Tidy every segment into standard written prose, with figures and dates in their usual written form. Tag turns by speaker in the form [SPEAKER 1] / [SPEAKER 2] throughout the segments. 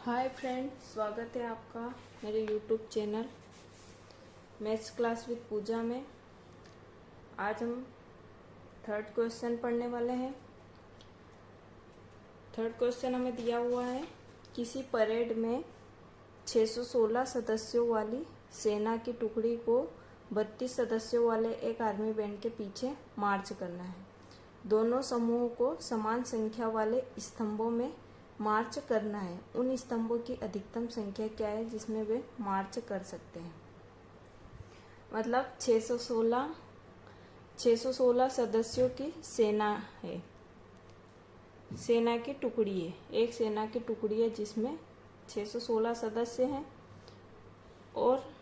[SPEAKER 1] Hi friend, स्वागत है आपका मेरे YouTube channel maths class with Pooja में। आज हम थर्ड क्वेश्चन पढ़ने वाले हैं। थर्ड क्वेश्चन हमें दिया हुआ है, किसी परेड में 616 सदस्यों वाली सेना की टुकड़ी को 32 सदस्यों वाले एक आर्मी बैंड के पीछे मार्च करना है। दोनों समूहों को समान संख्या वाले स्तंभों में मार्च करना है। उन स्तंभों की अधिकतम संख्या क्या है जिसमें वे मार्च कर सकते हैं। मतलब 616 सदस्यों की सेना है, सेना की टुकड़ी है, एक सेना की टुकड़ी है जिसमें 616 सदस्य हैं और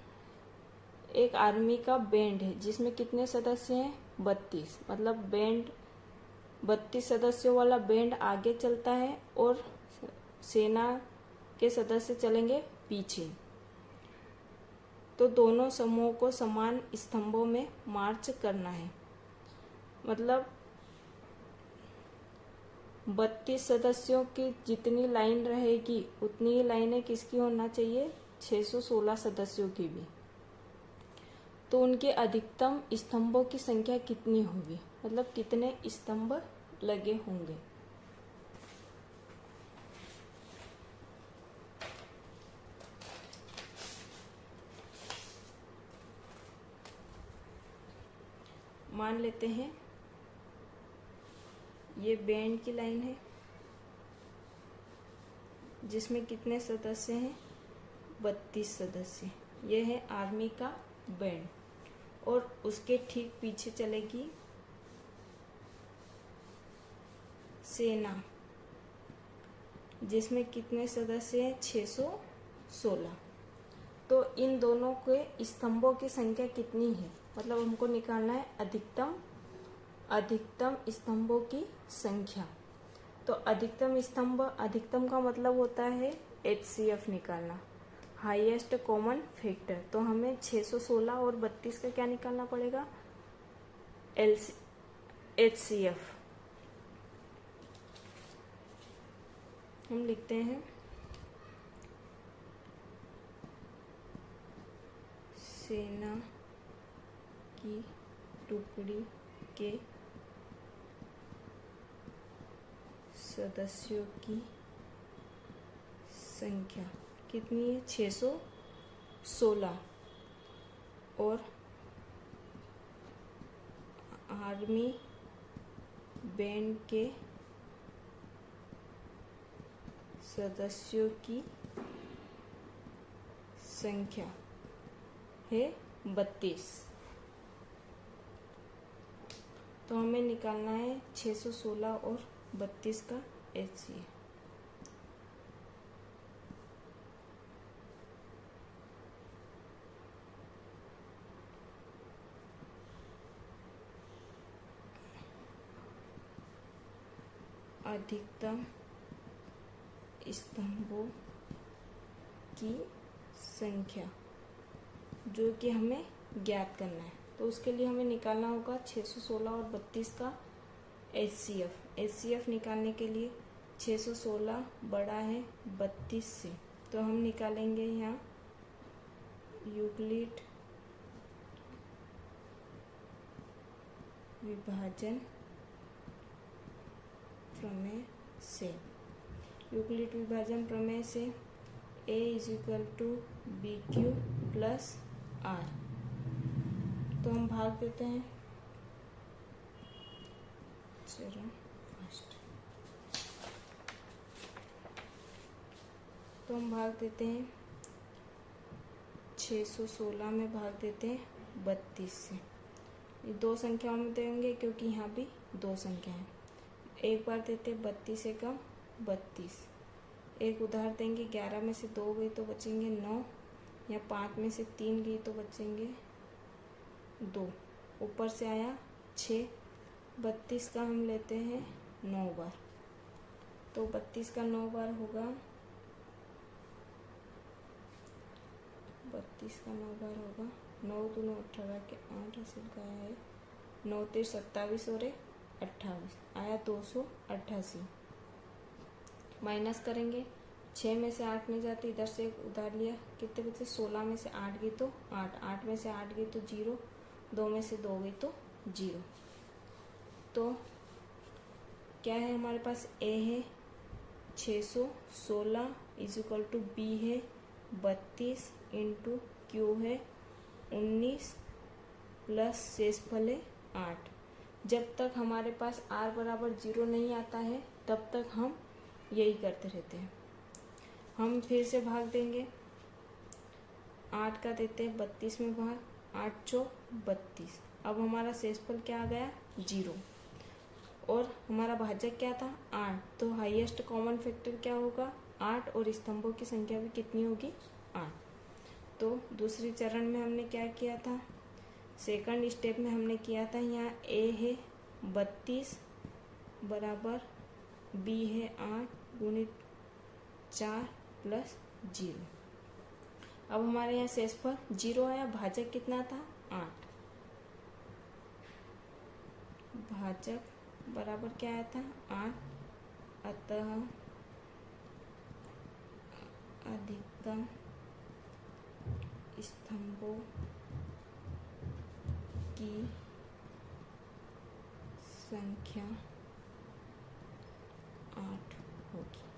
[SPEAKER 1] एक आर्मी का बैंड है जिसमें कितने सदस्य हैं, 32। मतलब बैंड 32 सदस्यों वाला बैंड आगे चलता है और सेना के सदस्य चलेंगे पीछे। तो दोनों समूहों को समान स्तंभों में मार्च करना है। मतलब 32 सदस्यों की जितनी लाइन रहेगी उतनी ही लाइनें किसकी होना चाहिए, 616 सदस्यों की भी। तो उनके अधिकतम स्तंभों की संख्या कितनी होगी, मतलब कितने स्तंभ लगे होंगे। मान लेते हैं ये बैंड की लाइन है जिसमें कितने सदस्य हैं, 32 सदस्य। ये है आर्मी का बैंड और उसके ठीक पीछे चलेगी सेना जिसमें कितने सदस्य हैं, 616। तो इन दोनों के स्तंभों की संख्या कितनी है, मतलब हमको निकालना है अधिकतम स्तंभों की संख्या। तो अधिकतम का मतलब होता है HCF निकालना, हाईएस्ट कॉमन फैक्टर। तो हमें 616 और 32 का क्या निकालना पड़ेगा, HCF। हम लिखते हैं सेना की टुकड़ी के सदस्यों की संख्या कितनी है, 616। और आर्मी बैंड के सदस्यों की संख्या है 32। तो हमें निकालना है 616 और 32 का HCF। अधिकतम स्तंभों की संख्या जो कि हमें ज्ञात करना है, तो उसके लिए हमें निकालना होगा 616 और 32 का HCF निकालने के लिए 616 बड़ा है 32 से, तो हम निकालेंगे यहाँ यूक्लिड विभाजन प्रमेय से A = BQ + R। तो हम भाग देते हैं चरण फर्स्ट। तो हम भाग देते हैं 616 में भाग देते हैं 32 से। ये दो संख्याओं में देंगे क्योंकि यहाँ भी दो संख्या है। एक बार देते 32 एकम 32। एक उधार देंगे, 11 में से 2 गई तो बचेंगे 9, या 5 में से 3 गई तो बचेंगे 2। ऊपर से आया 6। 32 का हम लेते हैं 9 बार, तो 32 का 9 बार होगा 9 दूनी 18 के 8 हासिल का है, 9 3 27 और 28 आया 288। माइनस करेंगे 6 में से 8 नहीं जाते, इधर से उधार लिया, कितने बचे? 16 में से 8 गई तो 8, 8 में से 8 गई तो 0, 2 में से 2 गई तो 0। तो क्या है हमारे पास? ए है 616 इज इक्वल टू बी है 32 इंटू क्यू है 19 प्लस शेषफल है 8। जब तक हमारे पास r बराबर 0 नहीं आता है तब तक हम यही करते रहते हैं। हम फिर से भाग देंगे, 8 का देते हैं 32 में भाग, 8 चौक 32। अब हमारा शेषफल क्या आ गया? 0। और हमारा भाजक क्या था? 8। तो हाईएस्ट कॉमन फैक्टर क्या होगा? 8, और स्तंभों की संख्या भी कितनी होगी? 8। तो दूसरे चरण में हमने क्या किया था? सेकंड स्टेप में हमने किया था, यहाँ ए है 32 बराबर बी है 8 गुणित 4 प्लस 0। अब हमारे यहाँ शेषफल 0 आया, भाजक कितना था? 8। भाजक बराबर क्या आया था? 8। अतः अधिकतम स्तंभों की संख्या 8 होगी।